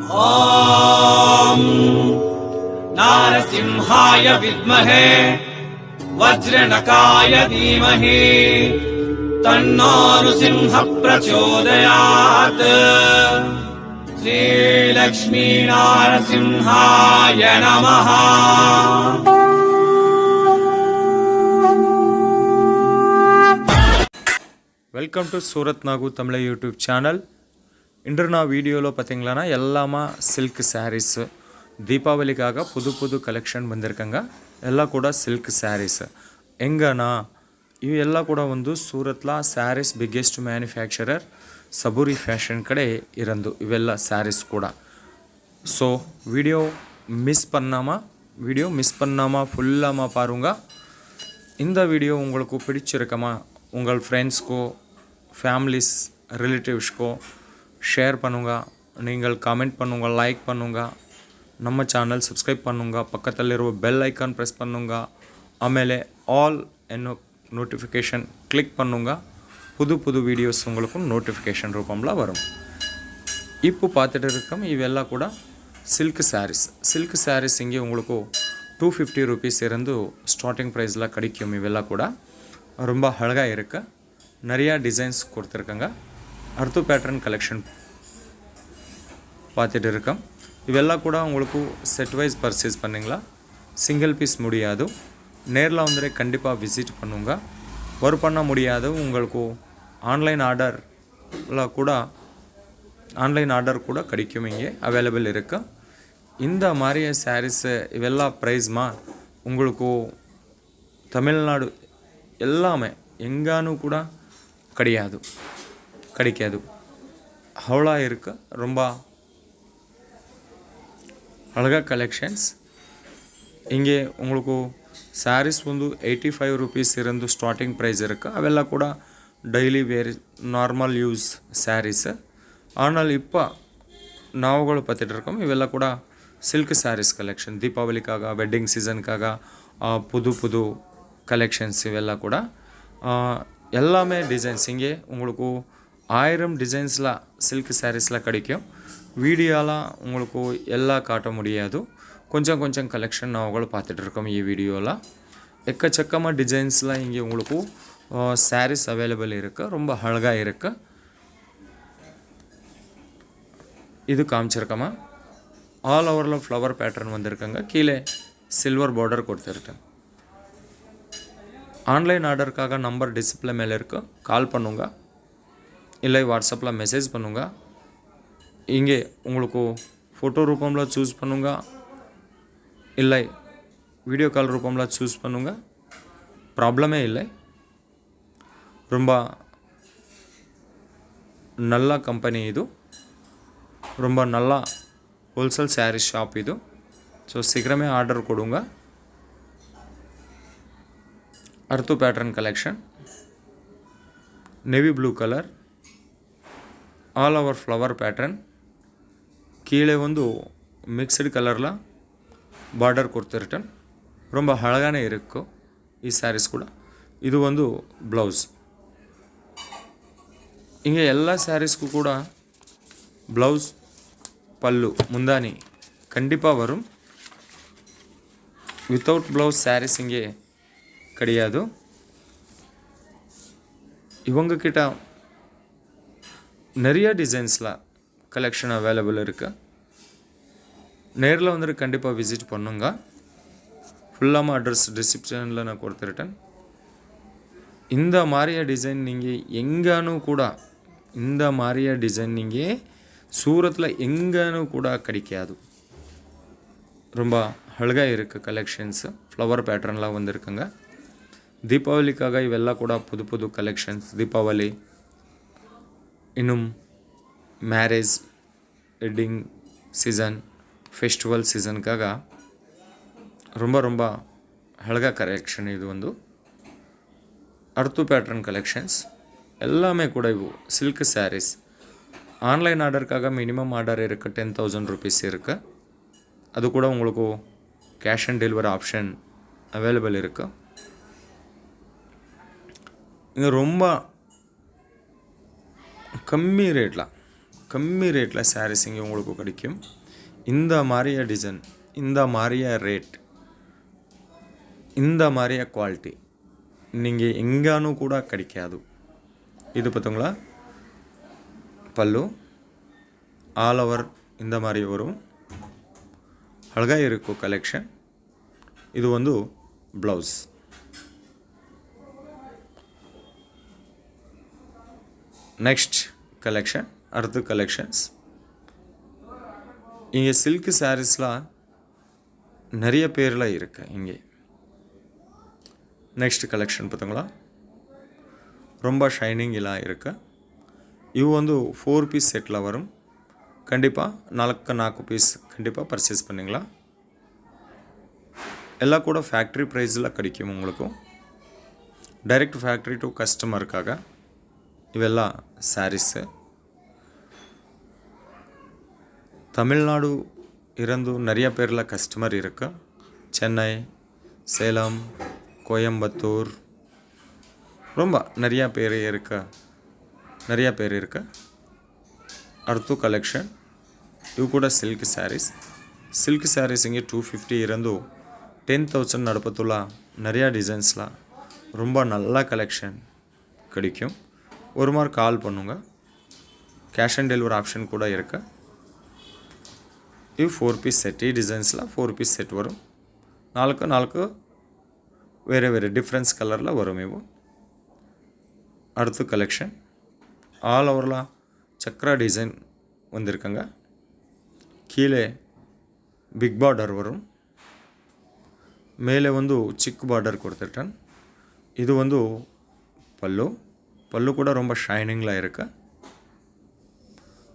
ॐ नारसिंहाय विद्महे वज्रनकाय धीमहि तन्नो नृसिंहः प्रचोदयात्। श्रीलक्ष्मी नारसिंहाय नमः। Welcome to Surat Nagu Tamil YouTube channel. இன்று நான் வீடியோவில் பார்த்தீங்களா எல்லாமா சில்க் சாரீஸு தீபாவளிக்காக புது புது கலெக்ஷன் வந்திருக்கங்க. எல்லாம் கூட சில்க் சாரீஸு எங்கன்னா ಇವು ಎಲ್ಲ ಕೂಡ ಒಂದು ಸೂರತ್ಲ ಸ್ಯಾರೀಸ್ ಬಿಗ್ಗೆಸ್ಟ್ ಮ್ಯಾನುಫ್ಯಾಕ್ಚರರ್ ಸಬೂರಿ ಫ್ಯಾಷನ್ ಕಡೆ ಇರಂದು ಇವೆಲ್ಲ ಸ್ಯಾರೀಸ್ ಕೂಡ. ஸோ வீடியோ மிஸ் பண்ணாமல் ஃபுல்லாக பாருங்க. இந்த வீடியோ உங்களுக்கு பிடிச்சிருக்கமா உங்கள் ஃப்ரெண்ட்ஸ்க்கோ ஃபேமிலிஸ் ரிலேட்டிவ்ஸ்க்கோ ஷேர் பண்ணுங்க. நீங்கள் கமெண்ட் பண்ணுங்க, லைக் பண்ணுங்க, ನಮ್ಮ ಚಾನಲ್ ಸಬ್ಸ್ಕ್ರೈಬ್ பண்ணுங்க, ಪಕ್ಕದಲ್ಲಿರುವ ಬೆಲ್ ಐಕಾನ್ ಪ್ರೆಸ್ பண்ணுங்க, ಆಮೇಲೆ ಆಲ್ ಎನ್ನೋ நோட்டிஃபிகேஷன் கிளிக் பண்ணுங்க. புது புது வீடியோஸ் உங்களுக்கு நோட்டிஃபிகேஷன் ரூபம்ல வரும். இப்போ பார்த்துட்டு இருக்கோம் இவெல்லாம் கூட சில்க் சாரீஸ் இங்கே உங்களுக்கு 250 rupees இருந்து ஸ்டார்டிங் ப்ரைஸில் கிடைக்கும். இவெல்லாம் கூட ரொம்ப அழகாக இருக்கு. நிறையா டிசைன்ஸ் கொடுத்துருக்காங்க. அர்த்து பேட்டர்ன் கலெக்ஷன் பார்த்துட்டு இருக்கோம். இவெல்லாம் கூட உங்களுக்கு செட் வைஸ் பர்ச்சேஸ் பண்ணிங்களா, சிங்கிள் பீஸ் முடியாது. நேரில் வந்து கண்டிப்பாக விசிட் பண்ணுங்க. ஒர்க் பண்ண முடியாது உங்களுக்கு ஆன்லைன் ஆர்டர் கூட கிடைக்கும். இங்கே அவைலபிள் இருக்கு. இந்த மாதிரி சாரீஸு இவெல்லாம் ப்ரைஸ்மா உங்களுக்கு தமிழ்நாடு எல்லாமே எங்கானு கூட கிடைக்காது. அவ்வளோ இருக்கு. ரொம்ப அழகாக கலெக்ஷன்ஸ். இங்கே உங்களுக்கு சாரீஸ் வந்து 85 rupees இருந்து ஸ்டார்டிங் ப்ரைஸ் இருக்குது. அವೆல்லாம் கூட daily wear normal use sarees. ஆனால் இப்போ நாவுಗಳು பார்த்துட்டு இருக்கோம் இವೆಲ್ಲ கூட சில்க் சாரீஸ் கலெக்ஷன் தீபாவளிக்காக வெட்டிங் சீசனுக்காக புது புது கலெக்ஷன்ஸ் இವೆಲ್ಲ கூட எல்லாமே டிசைன்ஸ். இங்கே உங்களுக்கு 1000 டிசைன்ஸில் சில்க் சாரீஸில் கிடைக்கும். வீடியோலாம் உங்களுக்கு எல்லாம் காட்ட முடியாது. கொஞ்சம் கலெக்ஷன் நாவுಗಳು பார்த்துட்டு இருக்கோம். ಈ வீடியோவில் எக்கச்சக்கமாக டிசைன்ஸ்லாம் இங்கே உங்களுக்கு சாரீஸ் அவைலபிள் இருக்குது. ரொம்ப அழகாக இருக்குது. இது காமிச்சிருக்கோமா ஆல் ஓவரில் ஃப்ளவர் பேட்டர்ன் வந்திருக்காங்க. கீழே சில்வர் பார்டர் கொடுத்துருக்கேன். ஆன்லைன் ஆர்டருக்காக நம்பர் டிஸ்பிளே மேலே இருக்கு. கால் பண்ணுங்க, இல்லை வாட்ஸ்அப்பில் மெசேஜ் பண்ணுங்க. இங்கே உங்களுக்கு ஃபோட்டோ ரூபமில் சூஸ் பண்ணுங்க, இல்லை வீடியோ கால் ரூபமில் சூஸ் பண்ணுங்க. ப்ராப்ளமே இல்லை. ரொம்ப நல்ல ಕಂಪನಿ ಇದು. ரொம்ப நல்ல ಹೋಲ್ಸೇಲ್ ಸ್ಯಾರಿ ಶಾಪ್ ಇದು. ಸೊ ಶೀಘ್ರமே ಆರ್ಡರ್ ಕೊಡುಂಗ. ಅರ್ತು pattern collection navy blue colour all over flower pattern. கீழே வந்து மிக்சடு கலரில் பார்டர் கொடுத்துருட்டேன். ரொம்ப அழகான இருக்கும் ಈ ಸ್ಯಾರೀಸ್ ಕೂಡ. ಇದು ಒಂದು ಬ್ಲೌಸ್. இங்கே எல்லா சாரீஸ்க்கு கூட ப்ளவுஸ் பல்லு முந்தானி கண்டிப்பாக வரும். வித்தவுட் ப்ளவுஸ் சாரீஸ் இங்கே கிடையாது. இவங்கக்கிட்ட நிறைய டிசைன்ஸில் கலெக்ஷன் அவைலபிள் இருக்குது. நேரில் வந்துட்டு கண்டிப்பாக விசிட் பண்ணுங்க. ஃபுல்லாக அட்ரஸ் டிஸ்கிரிப்ஷனில் நான் கொடுத்துருட்டேன். இந்த மாதிரியா டிசைன் நீங்கள் எங்கேனு கூட இந்த மாதிரியா டிசைன் நீங்கள் சூரத்தில் எங்கேனு கூட கிடைக்காது. ரொம்ப அழகாக இருக்குது கலெக்ஷன்ஸு. ஃப்ளவர் பேட்டர்ன்லாம் வந்திருக்குங்க. தீபாவளிக்காக இவெல்லாம் கூட புது புது கலெக்ஷன்ஸ். தீபாவளி இன்னும் மேரேஜ் வெட்டிங் சீசன் ಫೆಸ್ಟಿವಲ್ ಸೀಸನ್ಗಾಗ ரொம்ப அழகாக கலெக்ஷன். இது வந்து அர்த்து பேட்டர்ன் கலெக்ஷன்ஸ் எல்லாமே கூட இವು சில்க் சாரீஸ். ஆன்லைன் ஆர்டருக்காக மினிமம் ஆர்டர் இருக்குது 10,000 rupees இருக்குது. அது கூட உங்களுக்கு cash on delivery option available இருக்குது. இங்கே ரொம்ப கம்மி ரேட்டில் கம்மி ரேட்டில் சாரீஸ் இங்கே உங்களுக்கு கிடைக்கும். இந்த மாதிரியா டிசைன், இந்த மாதிரியா ரேட், இந்த மாதிரியா குவாலிட்டி நீங்கள் எங்கேனு கூட கிடைக்காது. இது பார்த்தீங்களா பல்லு ஆல் ஓவர் இந்த மாதிரி வரும். அழகாக இருக்கும் கலெக்ஷன். இது வந்து ப்ளவுஸ். நெக்ஸ்ட் கலெக்ஷன், அடுத்த கலெக்ஷன்ஸ். இங்கே சில்க் சாரீஸ்லாம் நிறைய பேரில் இருக்கு இங்கே. நெக்ஸ்ட் கலெக்ஷன் பார்த்தீங்களா ரொம்ப ஷைனிங் எல்லாம் இருக்கு. இவு வந்து 4 பீஸ் செட்டில் வரும். கண்டிப்பாக 4 பீஸ் கண்டிப்பாக பர்ச்சேஸ் பண்ணிங்களா. எல்லாம் கூட ஃபேக்ட்ரி ப்ரைஸில் கிடைக்கும் உங்களுக்கு. டைரெக்ட் ஃபேக்ட்ரி டு கஸ்டமருக்காக இவெல்லாம் சாரீஸு. தமிழ்நாடு இருந்து நிறைய பேரில் கஸ்டமர் இருக்கு. சென்னை, சேலம், கோயம்புத்தூர் ரொம்ப நிறையா பேர் இருக்கு. அடுத்த கலெக்ஷன் இವು ಕೂಡ ಸಿಲ್ಕ್ ಸ್ಯಾರೀಸ್. ಸಿಲ್ಕ್ ಸ್ಯಾರೀಸ್ இங்கே 250 இருந்து 10,000 நடுப்பத்துள்ள நிறைய டிசைன்ஸ்லாம் ரொம்ப நல்ல கலெக்ஷன் கிடைக்கும். ஒரு மாதிரி கால் பண்ணுங்க. கேஷ் ஆன் டெலிவரி ஆப்ஷன் கூட இருக்கு. ಇವು 4 ಪೀಸ್ ಸೆಟ್. ಈ ಡಿಸೈನ್ಸ್லாம் 4 ಪೀಸ್ ಸೆಟ್ வரும். 4 வேறு வேறு டிஃப்ரென்ஸ் கலரில் வரும் இವು. அடுத்த கலெக்ஷன் ஆல் ஓவரில் சக்ரா டிசைன் வந்திருக்காங்க. கீழே பிக் பார்டர் வரும். மேலே வந்து சிக் பார்டர் கொடுத்துட்டேன். இது வந்து பல்லு கூட ரொம்ப ஷைனிங்கில் இருக்கு.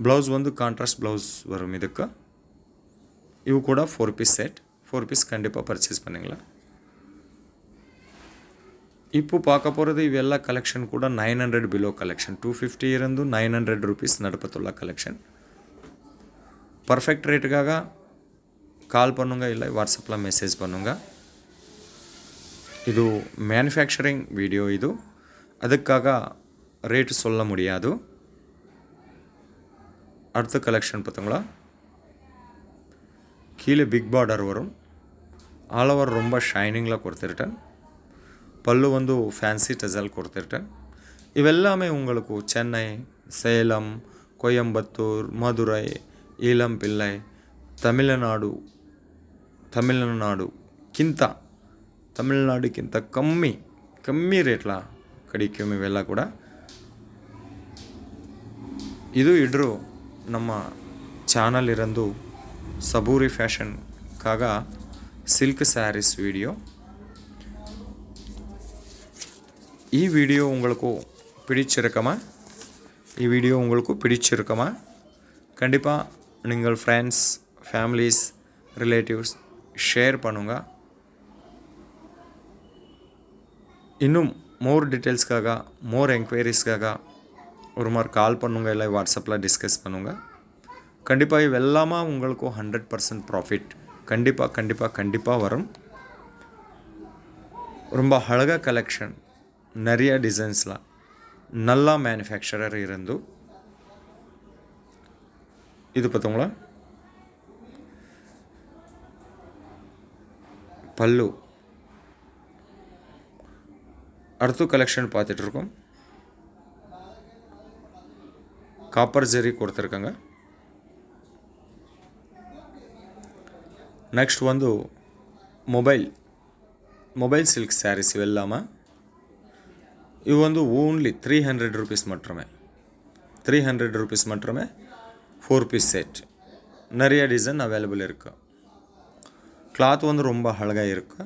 ப்ளவுஸ் வந்து கான்ட்ராஸ்ட் ப்ளவுஸ் வரும் இதுக்கு. இவு கூட 4 பீஸ் செட். 4 பீஸ் கண்டிப்பாக பர்ச்சேஸ் பண்ணிங்களா. இப்போ பார்க்க போகிறது இವೆಲ್ಲ கலெக்ஷன் கூட 900 பிலோ கலெக்ஷன். 250 இருந்து 900 ருபீஸ் நடுப்பத்துள்ள கலெக்ஷன். பர்ஃபெக்ட் ரேட்டுக்காக கால் பண்ணுங்க, இல்லை வாட்ஸ்அப்பில் மெசேஜ் பண்ணுங்க. இது மேனுஃபேக்சரிங் வீடியோ. இது அதுக்காக ரேட்டு சொல்ல முடியாது. அடுத்த கலெக்ஷன் பார்த்தீங்களா கீழே பிக் பார்டர் வரும். ஆல் ஓவர் ரொம்ப ஷைனிங்கில் கொடுத்துருட்டேன். பல்லு வந்து ஃபேன்சி டசல் கொடுத்துருட்டேன். இவெல்லாமே உங்களுக்கு சென்னை, சேலம், கோயம்புத்தூர், மதுரை, ஈலம்பிள்ளை, தமிழ்நாடுಕ್ಕಿಂತ ಕಮ್ಮಿ ರೇಟ್ಲ கிடைக்கும் ಇವೆಲ್ಲ ಕೂಡ. ಇದು ಇಡ್ರು ನಮ್ಮ ಚಾನಲ್ ಇರಂದು சபூரி ஃபேஷனுக்காக சில்க் சாரீஸ் வீடியோ. ಈ வீடியோ உங்களுக்கு பிடிச்சிருக்குமா? கண்டிப்பாக நீங்கள் ஃப்ரெண்ட்ஸ், ஃபேமிலிஸ், ரிலேட்டிவ்ஸ் ஷேர் பண்ணுங்க. இன்னும் மோர் டீட்டெயில்ஸ்க்காக, மோர் என்கொயரிஸ்க்காக ஒரு மாதிரி கால் பண்ணுங்க, இல்லை வாட்ஸ்அப்பில் டிஸ்கஸ் பண்ணுங்க. கண்டிப்பாக இவெல்லாமா உங்களுக்கு 100% ப்ராஃபிட் கண்டிப்பாக வரும். ரொம்ப அழகாக கலெக்ஷன், நிறைய டிசைன்ஸ்லாம் நல்லா மேனுஃபேக்சரர் இருந்து. இது பார்த்தோங்களா பல்லு. அடுத்த கலெக்ஷன் பார்த்துட்ருக்கோம். காப்பர் ஜெரி கொடுத்துருக்காங்க. ನೆಕ್ಸ್ಟ್ ಒಂದು ಮೊಬೈಲ್ ಸಿಲ್ಕ್ ಸ್ಯಾರೀಸ್ ಇವೆಲ್ಲಮ್ಮ. ಇವು ಒಂದು ಓನ್ಲಿ 300 ರುಪೀಸ್ ಮಾತ್ರಮೇ. 300 ರುಪೀಸ್ ಮಾತ್ರಮೇ 4 பீஸ் செட். நிறைய டிசைன் அவைலபிள் இருக்கு. கிளாத் வந்து ரொம்ப அழகாக இருக்கு.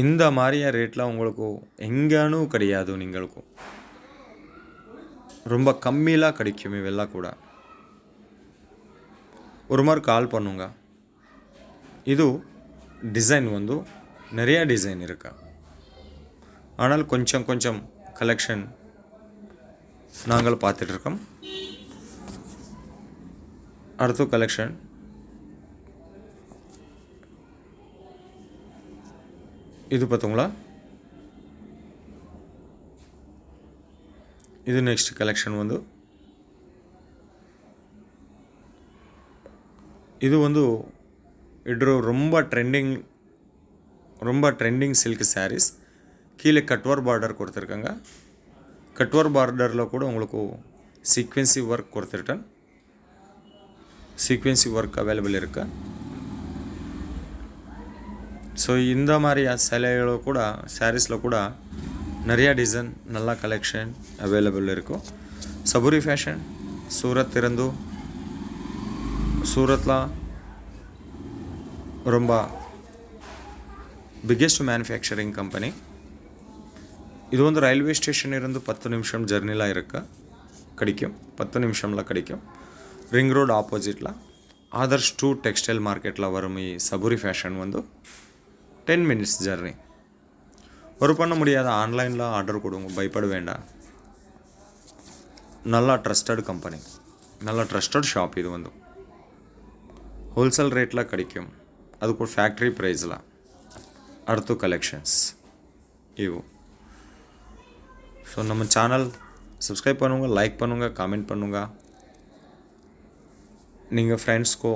இந்த மாதிரியா ரேட்டில் உங்களுக்கு எங்கேனும் கிடையாது. நீங்களுக்கு ரொம்ப கம்மியில் கிடைக்கும் இவெல்லாம் கூட. ஒரு மாதிரி கால் பண்ணுங்க. இது டிசைன் வந்து நிறைய டிசைன் இருக்கு. ஆனால் கொஞ்சம் கலெக்ஷன் நாங்கள் பார்த்துட்ருக்கோம். அடுத்த கலெக்ஷன் இது பார்த்தோங்களா இது நெக்ஸ்ட் கலெக்ஷன் வந்து இது வந்து இது ரொம்ப ட்ரெண்டிங் சில்க் சாரீஸ். கீழே கட்வர் பார்டர் கொடுத்துருக்காங்க. கட்வர் பார்டரில் கூட உங்களுக்கு சீக்வென்சி ஒர்க் கொடுத்துருக்கேன். சீக்வென்சி ஒர்க் அவைலபிள் இருக்கு. ஸோ இந்த மாதிரி சிலைகளும் கூட சாரீஸில் கூட நிறையா டிசைன் நல்ல கலெக்ஷன் அவைலபிள் இருக்கும். சபூரி ஃபேஷன் சூரத் இருந்து சூரத்தில் ரொம்ப பிக்கெஸ்ட் மேனுஃபேக்சரிங் கம்பெனி. இது வந்து ரயில்வே ஸ்டேஷன் இருந்து 10 நிமிஷம் ஜர்னிலாம் கிடைக்கும். 10 நிமிஷமில் கிடைக்கும். ரிங் ரோடு ஆப்போசிட்டில் ஆதர்ஷ் 2 டெக்ஸ்டைல் மார்க்கெட்டில் வரும் சபூரி ஃபேஷன் வந்து 10 மினிட்ஸ் ஜர்னி. ஒரு பண்ண முடியாத ஆன்லைனில் ஆர்டர் கொடுங்க, பயப்பட வேண்டாம். நல்லா ட்ரஸ்டட் கம்பெனி, நல்ல ட்ரஸ்டட் ஷாப். இது வந்து ஹோல்சேல் ரேட்டில் கிடைக்கும். அதுக்கு ஒரு ஃபேக்ட்ரி ப்ரைஸில். அடுத்து கலெக்ஷன்ஸ் இவு. ஸோ நம்ம சேனல் சப்ஸ்கிரைப் பண்ணுங்க, லைக் பண்ணுங்க, கமெண்ட் பண்ணுங்க, நீங்கள் ஃப்ரெண்ட்ஸ்க்கு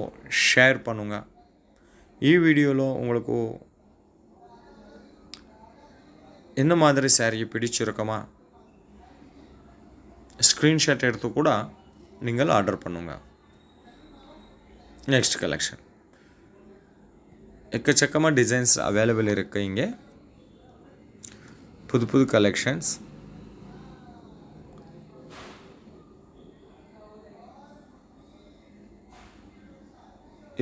ஷேர் பண்ணுங்க. ఈ వీడియోలో உங்களுக்கு என்ன மாதிரி சாரீ பிடிச்சிருக்குமா ஸ்க்ரீன்ஷாட் எடுத்து கூட நீங்கள் ஆர்டர் பண்ணுங்க. நெக்ஸ்ட் கலெக்ஷன் எக்கச்சக்கமாக டிசைன்ஸ் அவைலபிள் இருக்குது. இங்கே புது கலெக்ஷன்ஸ்.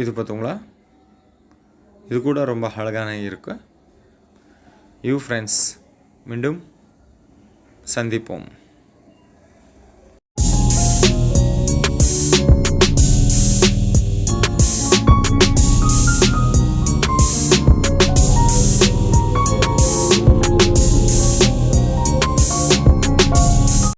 இது பார்த்தீங்களா, இது கூட ரொம்ப அழகான இருக்கு. யூ ஃப்ரெண்ட்ஸ், மீண்டும் சந்திப்போம்.